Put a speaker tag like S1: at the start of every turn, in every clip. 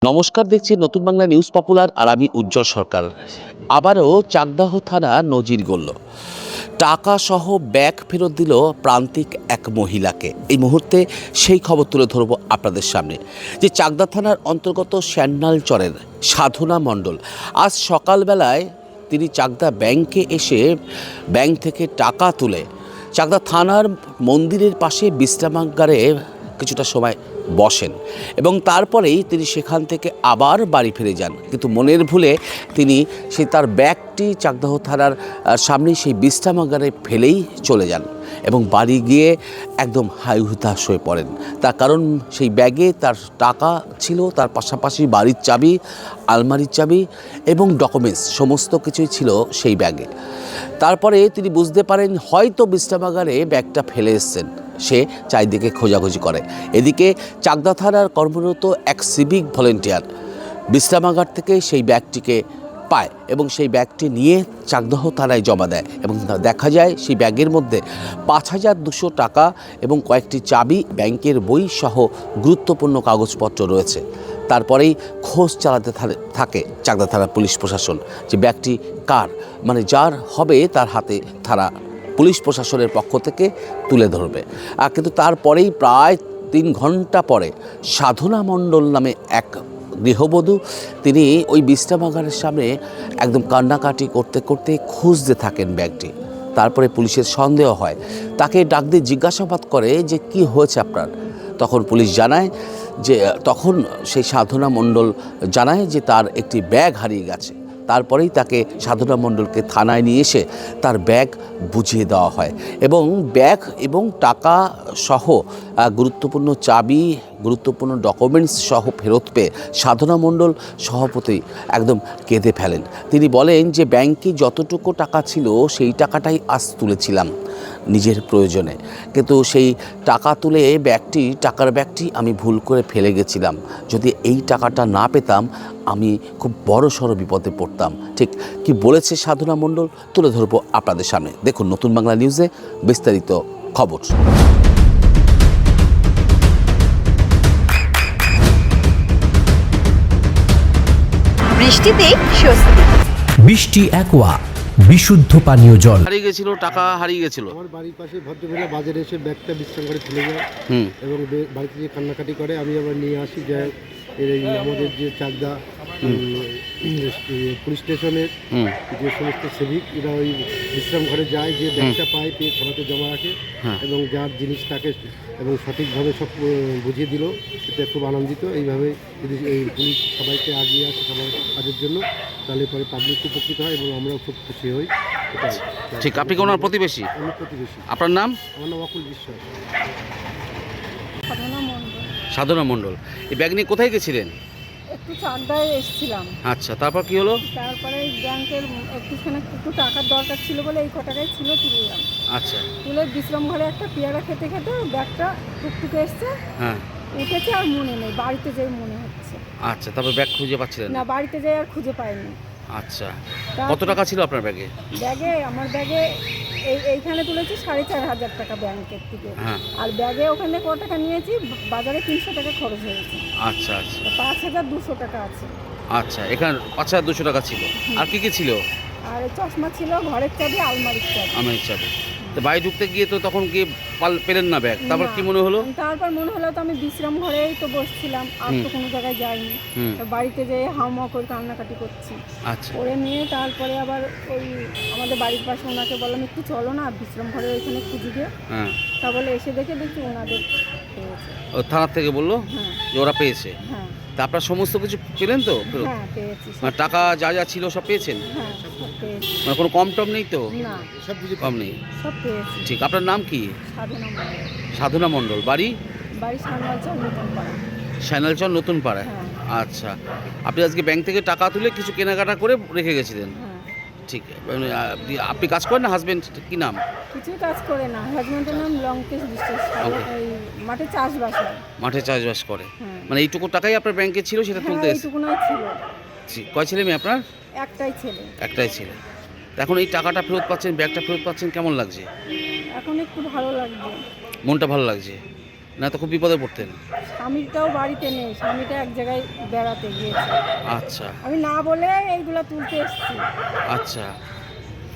S1: নমস্কার, দেখছি নতুন বাংলা নিউজ পপুলার আর আমি উজ্জ্বল সরকার। আবারও চাকদাহ থানা নজির গড়ল, টাকা সহ ব্যাগ ফেরত দিল প্রান্তিক এক মহিলাকে। এই মুহূর্তে সেই খবর তুলে ধরব আপনাদের সামনে, যে চাকদা থানার অন্তর্গত শ্যান্নালচরের সাধনা মণ্ডল আজ সকালবেলায় তিনি চাকদা ব্যাংকে এসে ব্যাংক থেকে টাকা তুলে চাকদা থানার মন্দিরের পাশে বিশ্রামাগারে কিছুটা সময় বসেন এবং তারপরেই তিনি সেখান থেকে আবার বাড়ি ফিরে যান। কিন্তু মনের ভুলে তিনি তার ব্যাগটি চাকদাহ থানার সামনেই সেই বিশ্রামাগারে ফেলেই চলে যান এবং বাড়ি গিয়ে একদম হাই-হুতাশ হয়ে পড়েন। তার কারণ সেই ব্যাগে তার টাকা ছিল, তার পাশাপাশি বাড়ির চাবি, আলমারির চাবি এবং ডকুমেন্টস সমস্ত কিছুই ছিল সেই ব্যাগে। তারপরে তিনি বুঝতে পারেন হয়তো বিশ্রামাগারে ব্যাগটা ফেলে এসেছেন। সে চারিদিকে খোঁজাখুঁজি করে। এদিকে চাকদা থানার কর্মরত এক সিভিক ভলেন্টিয়ার বিশ্রামাগার থেকে সেই ব্যাগটিকে পায় এবং সেই ব্যাগটি নিয়ে চাকদাহ থানায় জমা দেয় এবং দেখা যায় সেই ব্যাগের মধ্যে ৫,২০০ টাকা এবং কয়েকটি চাবি, ব্যাংকের বই সহ গুরুত্বপূর্ণ কাগজপত্র রয়েছে। তারপরেই খোঁজ চালাতে থাকে চাকদা থানার পুলিশ প্রশাসন, যে ব্যাগটি কার, মানে যার হবে তার হাতে থানা পুলিশ প্রশাসনের পক্ষ থেকে তুলে ধরবে। কিন্তু তারপরেই প্রায় ৩ ঘন্টা পরে সাধনা মণ্ডল নামে এক গৃহবধূ, তিনি ওই বিশ্রামাগারের সামনে একদম কান্নাকাটি করতে করতে খুঁজতে থাকেন ব্যাগটি। তারপরে পুলিশের সন্দেহ হয়, তাকে ডাক দিয়ে জিজ্ঞাসাবাদ করে যে কি হয়েছে আপনার। তখন পুলিশ জানায় যে তখন সেই সাধনা মণ্ডল জানায় যে তার একটি ব্যাগ হারিয়ে গেছে। তারপরেই তাকে সাধনা মণ্ডলকে থানায় নিয়ে এসে তার ব্যাগ বুঝিয়ে দেওয়া হয় এবং ব্যাগ এবং টাকা সহ গুরুত্বপূর্ণ চাবি, গুরুত্বপূর্ণ ডকুমেন্টস সহ ফেরত পেয়ে সাধনা মণ্ডল সভাপতি একদম কেঁদে ফেলেন। তিনি বলেন যে ব্যাংকে যতটুকু টাকা ছিল সেই টাকাটাই আজ তুলেছিলাম নিজের প্রয়োজনে, কিন্তু সেই টাকা তুলে টাকার ব্যাগটি আমি ভুল করে ফেলে গেছিলাম। যদি এই টাকাটা না পেতাম আমি খুব বড়সড় বিপদে পড়তাম। ঠিক কি বলেছে সাধনা মণ্ডল তুলে ধরবো আপনাদের সামনে। দেখুন নতুন বাংলা নিউজে বিস্তারিত খবর।
S2: বৃষ্টিতে স্বস্তি।
S3: বৃষ্টি অ্যাকোয়া বিশুদ্ধ পানীয় জল।
S1: হারিয়ে গেছিল, টাকা হারিয়ে গেছিল।
S4: আমার বাড়ির পাশে ভদ্রমহিলা বাজারে এসে ব্যাগটা বিশ্রাম করে ফেলে যায় এবং বাড়িতে যে কান্নাকাটি করে, আমি আবার নিয়ে আসি। যে আমাদের যে চাকদা পুলিশ স্টেশনের যে সমস্ত সিভিক, এরা ওই বিশ্রাম ঘরে যায়, যে ব্যাগটা পায় পেয়ে থানাতে জমা রাখে এবং যার জিনিস থাকে এবং সঠিকভাবে সব বুঝিয়ে দিল। এটা খুব আনন্দিত। এইভাবে যদি এই পুলিশ সবাইকে আগিয়ে আসে সবার কাজের জন্য, তাহলে পরে পাবলিক উপকৃত হয় এবং আমরাও খুব খুশি হই। এটাই
S1: ঠিক। আপনি কোন প্রতিবেশী?
S4: আমি প্রতিবেশী।
S1: আপনার নাম?
S4: আমার নাম অকুল বিশ্বাস।
S1: সাধনা মণ্ডল। এই ব্যাগ নিয়ে কোথায় গেছিলেন?
S5: একটু চাকদায় এসেছিলাম।
S1: আচ্ছা, তারপর কি হলো?
S5: তারপরে ব্যাংকের একটু টাকার দরকার ছিল বলে এই কটাকাই ছিল, তুললাম।
S1: আচ্ছা,
S5: তুলে বিশ্রাম ঘরে একটা পেয়ারা খেতে খেতে ব্যাগটা টুকটুকে এসছে।
S1: হ্যাঁ,
S5: উঠেছে আর মনে নেই, বাড়িতে যেই মনে হচ্ছে।
S1: আচ্ছা, তারপর ব্যাগ খুঁজে পাচ্ছিলেন
S5: না, বাড়িতে যাই আর খুঁজে পাইনি।
S1: আচ্ছা, কত টাকা ছিল আপনার ব্যাগে?
S5: আমার ব্যাগে এইখানে তুলেছি 4,500 টাকা ব্যাংকের থেকে।
S1: হ্যাঁ।
S5: আর ব্যাগে ওখানে কত টাকা নিয়েছি, বাজারে 300 টাকা খরচ হয়েছে।
S1: আচ্ছা আচ্ছা
S5: 5,200 টাকা আছে।
S1: আচ্ছা, এখানে 5,200 টাকা ছিল। আর কি কি ছিল?
S5: আর চশমা ছিল, ঘরের চাবি, আলমারির চাবি।
S1: আমার ইচ্ছা। তো বাড়ি ঢুকতে গিয়ে তো তখন কি পেলেন না ব্যাগ, তারপর কি মনে হলো?
S5: তারপর মনে হলো তো আমি বিশ্রাম ঘরেই তো বসছিলাম, আর তো কোনো জায়গায় যাইনি। তো বাড়িতে যেয়ে হাওয়া করে কান্নাকাটি করছি।
S1: আচ্ছা,
S5: করে নিয়ে তারপরে আবার ওই আমাদের বাড়ির পাশে ওনাকে বললাম একটু চলো না বিশ্রাম ঘরে ওইখানে খুঁজি গিয়ে।
S1: হ্যাঁ।
S5: তা বলে এসে দেখি ওনাদের পেয়েছে।
S1: ও থানার থেকে বললো
S5: হ্যাঁ
S1: যে ওরা পেয়েছে।
S5: হ্যাঁ
S1: তা আপনার সমস্ত কিছু পেলেন তো ফেরত?
S5: হ্যাঁ পেয়েছি।
S1: মানে টাকা যা যা ছিল সব পেয়েছেন?
S5: হ্যাঁ সব পেয়েছি।
S1: মানে কোনো কম টম নেই তো?
S5: না,
S4: সব কিছু
S1: কম নেই।
S5: সব পেয়েছি।
S1: ঠিক। আপনার নাম কি?
S5: সাধনা মণ্ডল।
S1: সাধনা মণ্ডল। বাড়ি?
S5: বাড়ি সান্নালচর নতুন পাড়া।
S1: শ্যানেলচর নতুন পাড়ায়।
S5: হ্যাঁ।
S1: আচ্ছা, আপনি আজকে ব্যাংক থেকে টাকা তুলে কিছু কেনাকাটা করে রেখে গেছিলেন?
S5: হ্যাঁ।
S1: ঠিক। আপনি কাজ করেন না? হাজবেন্ড কি নাম?
S5: কিছুই কাজ করে না, হাজবেন্ডের নাম লঙ্কেশ বিশ্বাস।
S1: Okay.
S5: এই মাঠে চাষবাস হয়।
S1: মাঠে চাষবাস করে।
S5: হ্যাঁ।
S1: মানে এইটুকু টাকাই আপনার ব্যাংকে ছিল, সেটা
S5: হ্যাঁ,
S1: তুলতে এসে?
S5: এইটুকুনাই ছিল।
S1: কয় ছেলে মেয়ে আপনার?
S5: একটাই ছেলে।
S1: একটাই ছেলে। এখন এই টাকাটা ফেরত পাচ্ছেন, ব্যাগটা ফেরত পাচ্ছেন, কেমন লাগছে?
S5: এখন একটু ভালো লাগবে।
S1: মনটা ভালো লাগছে। না তো খুব বিপদে পড়তেন?
S5: স্বামীটাও বাড়িতে নেই, স্বামীটা এক জায়গায় বেড়াতে গিয়েছে।
S1: আচ্ছা
S5: আমি না বলে এইগুলা তুলতে এসেছি।
S1: আচ্ছা।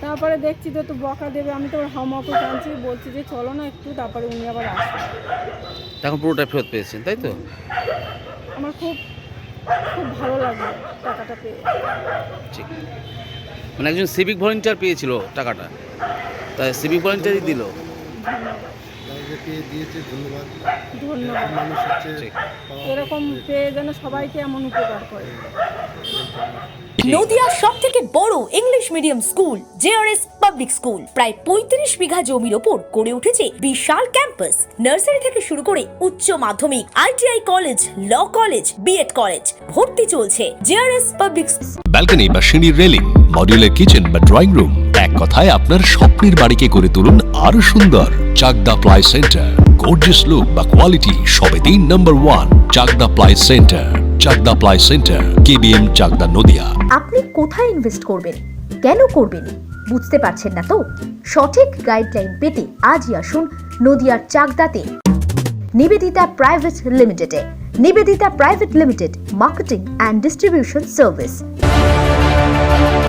S5: তারপরে দেখছি তো বকা দেবে, আমি তো হামাকে টানছি, বলছি যে চলো না একটু, তারপরে উনি আবার আসবে।
S1: এখন পুরোটা ফেরত পেয়েছেন তাই তো?
S5: আমার খুব খুব ভালো লাগলো টাকাটা পেয়ে।
S1: ঠিক, মানে একজন সিভিক ভলেন্টিয়ার পেয়েছিল টাকাটা, তাই সিভিক ভলেন্টিয়ারই দিল।
S4: যাদেরকে দিয়েছে ধন্যবাদ।
S5: ধন্যবাদ।
S4: মানুষ হচ্ছে
S1: ঠিক।
S5: এরকম পেয়ে যেন সবাইকে এমন উপকার করে।
S2: নদিয়ার সবথেকে বড় English medium school JRS public school প্রায় ৩৫ বিঘা জমির ওপর গড়ে উঠেছে বিশাল ক্যাম্পাস। নার্সারি থেকে শুরু করে উচ্চ মাধ্যমিক, ITI college, law college, BEd college, ভর্তি চলছে। জেআরএস পাবলিক
S6: ব্যালকনি বা সিঁড়ির রেলিং, মডিউলার কিচেন বা ড্রয়িং রুম, এক কথায় আপনার স্বপ্নের বাড়িকে করে তুলুন আরো সুন্দর। Chakdah ply centre, gorgeous look বা কোয়ালিটি সবে 3 নম্বর 1 Chakdah ply centre. Chakdah ply centre, KBM, Chakdah, Nadia.
S7: আপনি কোথায় ইনভেস্ট করবেন, কেন করবেন, বুঝতে পারছেন না তো? সঠিক গাইডলাইন পেতে আজই আসুন নদিয়ার চাকদাতে নিবেদিতা প্রাইভেট লিমিটেডে। Nivedita private limited, marketing and distribution service.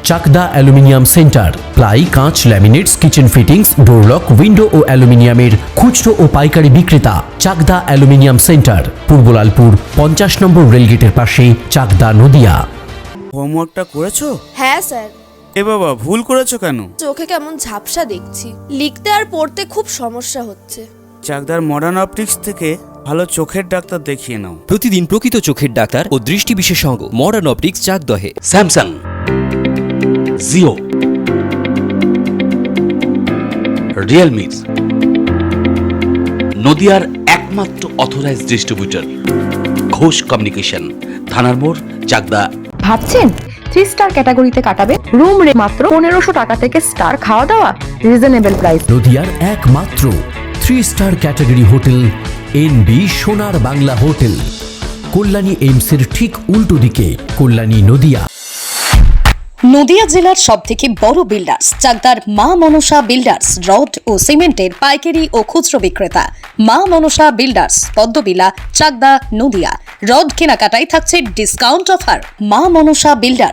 S3: Chakdah aluminium centre, ply, কাঁচ, laminates, kitchen fittings, door lock, window ও অ্যালুমিনিয়ামের খুচরো ও পাইকারি বিক্রেতা। চাকদা অ্যালুমিনিয়াম সেন্টার, পূর্ব লালপুর 50 নম্বর রেলগেটের পাশে, চাকদা, নদিয়া।
S8: হোমওয়ার্কটা করেছো?
S9: হ্যাঁ স্যার।
S8: এ বাবা, ভুল করেছো কেন?
S9: চোখে কেমন ঝাপসা দেখছি, লিখতে আর পড়তে খুব সমস্যা হচ্ছে।
S8: চাকদার মডার্ন অপটিক্স থেকে ভালো চোখের ডাক্তার দেখিয়ে নাও।
S10: প্রতিদিন প্রকৃত চোখের ডাক্তার ও দৃষ্টি বিশেষজ্ঞ মডার্ন অপটিক্স চাকদহে।
S1: স্যামসাং, জিও, রিয়েলমি, নদিয়ার একমাত্র অথরাইজড ডিস্ট্রিবিউটর ঘোষ কমিউনিকেশন, থানার মোড়, চাকদা।
S7: ভাবছেন 3 স্টার ক্যাটাগরিতে কাটাবেন? রুম রে মাত্র 1500 টাকা থেকে স্টার, খাওয়া দাওয়া রিজনেবল প্রাইস।
S3: নদিয়ার একমাত্র 3 স্টার ক্যাটাগরি হোটেল এনবি সোনার বাংলা হোটেল, কল্যাণী এইমসের ঠিক উল্টো দিকে, কল্যাণী, নদিয়া।
S2: নদিয়া জেলার সবথেকে বড় বিল্ডার্স চাকদার মা মনসা বিল্ডার্স, রড ও সিমেন্টের পাইকারি ও খুচরো বিক্রেতা। মা মনসা বিল্ডার্স, পদ্মবিলা, চাকদা, নদিয়া। রড কেনাকাটায় থাকছে ডিসকাউন্ট অফার। মা মনসা বিল্ডার্স।